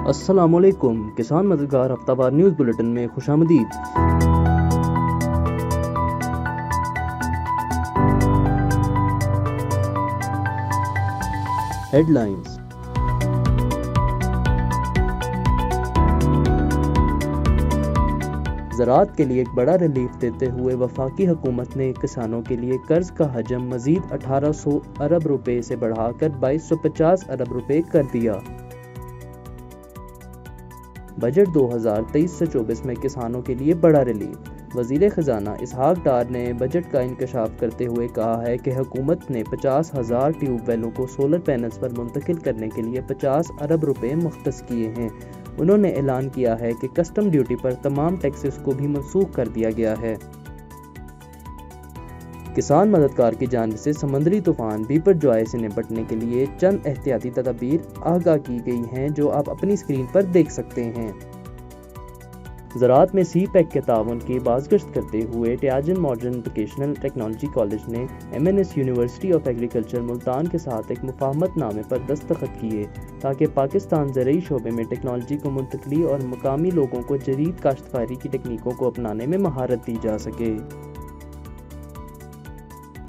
अस्सलामुअलैकुम। किसान मददगार हफ्तावार न्यूज़ बुलेटिन में खुशामदीद। हेडलाइंस। ज़राअत के लिए एक बड़ा रिलीफ देते हुए वफाकी हुकूमत ने किसानों के लिए कर्ज का हजम मजीद 1800 अरब रुपए से बढ़ाकर 2250 अरब रुपए कर दिया। बजट 2023 से 24 में किसानों के लिए बड़ा रिलीफ। वज़ीर ख़जाना इसहाक डार ने बजट का इंकशाफ करते हुए कहा है कि हुकूमत ने 50,000 ट्यूबवेलों को सोलर पैनल्स पर मुंतकिल करने के लिए 50 अरब रुपए मुख्तस किए हैं। उन्होंने ऐलान किया है कि कस्टम ड्यूटी पर तमाम टैक्सेस को भी मनसूख कर दिया गया है। किसान मददगार की जानिब से समंदरी तूफान बिपरजॉय से निपटने के लिए चंद एहतियाती तदबीर आगाह की गई हैं, जो आप अपनी स्क्रीन पर देख सकते हैं। ज़राअत में CPEC के ताउन की बाज़गश्त करते हुए टियाजन मॉडर्न वोकेशनल टेक्नोलॉजी कॉलेज ने MNS university of agriculture Multan के साथ एक मुफाहमत नामे पर दस्तखत किए ताकि पाकिस्तान ज़रई शोबे में टेक्नोलॉजी को मुंतकली और मकामी लोगों को जदीद काश्तकारी की तकनीकों को अपनाने में महारत दी जा सके।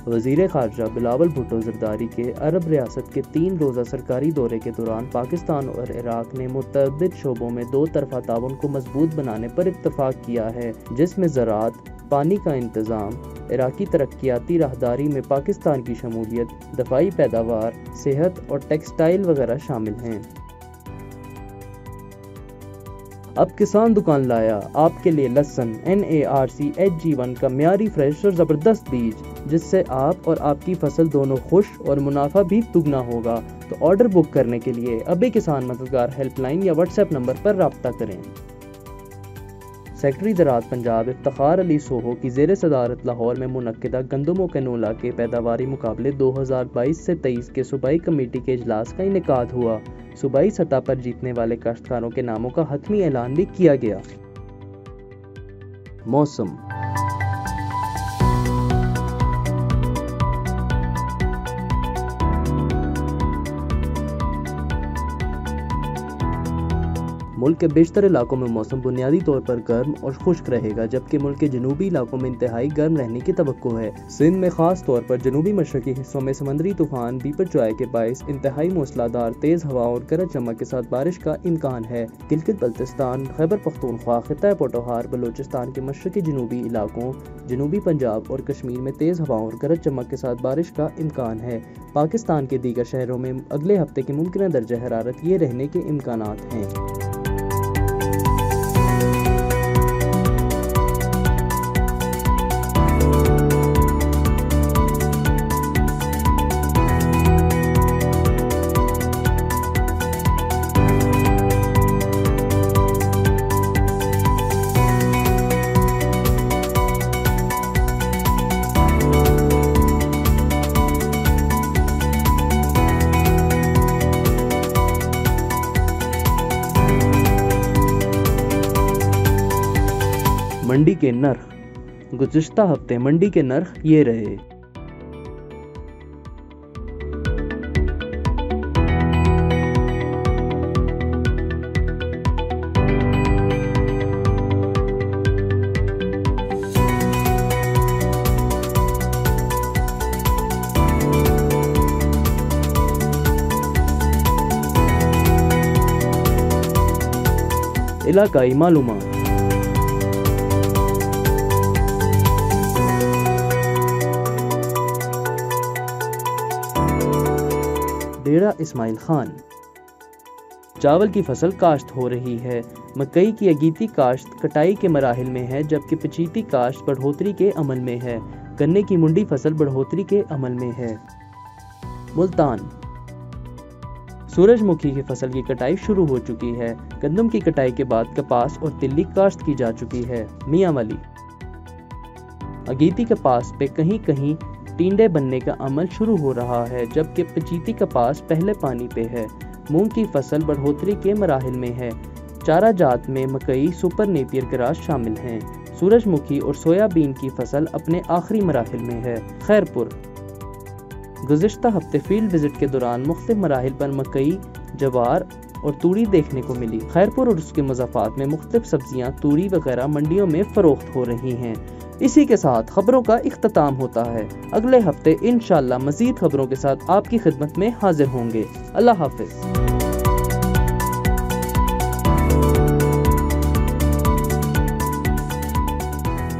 वज़ीर ख़ारजा बिलावल भुट्टो ज़रदारी के अरब रियासत के 3 रोज़ा सरकारी दौरे के दौरान पाकिस्तान और इराक ने मुतअद्दिद शोबों में 2 तरफ़ा ताउन को मजबूत बनाने पर इत्तफ़ाक़ किया है, जिसमें ज़राअत, पानी का इंतज़ाम, इराकी तरक्याती राहदारी में पाकिस्तान की शमूलियत, दफ़ाई पैदावार, सेहत और टेक्सटाइल वगैरह शामिल हैं। अब किसान दुकान लाया आपके लिए लहसुन NARC HG1 का म्यारी फ्रेश और ज़बरदस्त बीज, जिससे आप और आपकी फसल दोनों खुश और मुनाफा भी दुगना होगा। तो ऑर्डर बुक करने के लिए अभी किसान मददगार हेल्पलाइन या WhatsApp नंबर पर रब्ता करें। सेक्रेटरी ज़राअत पंजाब इफ्तिखार अली सोहो की ज़ेर सदारत लाहौर में मुनक्किदा गंदम व कैनोला के पैदावारी मुकाबले 2022 से 23 के सूबाई कमेटी के इजलास का इनेकाद हुआ। सूबाई सतह पर जीतने वाले काश्तकारों के नामों का हतमी ऐलान भी किया गया। मौसम। मुल्क के बेशतर इलाकों में मौसम बुनियादी तौर पर गर्म और खुश्क रहेगा, जबकि मुल्क के जनूबी इलाकों में इंतहाई गर्म रहने की तवक्को है। सिंध में खास तौर पर जनूबी मशरकी हिस्सों में समंदरी तूफान बिपरजॉय के बायस इंतहाई मूसलाधार तेज हवा और गरज चमक के साथ बारिश का इम्कान है। गिलगित बल्तिस्तान, खैबर पख्तूनख्वा, खित्ता पोटोहार, बलोचिस्तान के मशरकी जनूबी इलाकों, जनूबी पंजाब और कश्मीर में तेज हवाओं और गरज चमक के साथ बारिश का इम्कान है। पाकिस्तान के दीगर शहरों में अगले हफ्ते के मुमकिन दर्जा हरारत ये रहने के इम्कानात हैं। मंडी के नर्ख। गुज़िश्ता हफ्ते मंडी के नर्ख ये रहे। इलाकाई मालूमात। डेरा इस्माइल खान। चावल की फसल काश्त हो रही है। मकई की अगीती काश्त कटाई के मराहिल में है, जबकि पचीती काश्त बढ़ोतरी के अमल में है। गन्ने की मुंडी फसल बढ़ोतरी के अमल में है। मुल्तान। सूरजमुखी की फसल की कटाई शुरू हो चुकी है। गंदम की कटाई के बाद कपास और तिल्ली काश्त की जा चुकी है। मियांवाली। अगीती कपास पे कहीं कहीं टींडे बनने का अमल शुरू हो रहा है, जबकि पचीती कपास पहले पानी पे है। मूंग की फसल बढ़ोतरी के मराहिल में है। चारा जात में मकई, सुपर नेपियर ग्रास शामिल हैं। सूरजमुखी और सोयाबीन की फसल अपने आखिरी मराहिल में है। खैरपुर। गुज़िश्ता हफ्ते फील्ड विजिट के दौरान मुख्तलिफ मराहिल पर मकई, जवार और तूड़ी देखने को मिली। खैरपुर और उसके मुज़ाफ़ात में मुख्तलिफ सब्जियां, तूड़ी वगैरह मंडियों में फरोख्त हो रही हैं। इसी के साथ खबरों का इख्तिताम होता है। अगले हफ्ते इंशाअल्लाह मज़ीद खबरों के साथ आपकी खिदमत में हाजिर होंगे। अल्लाह हाफ़िज़।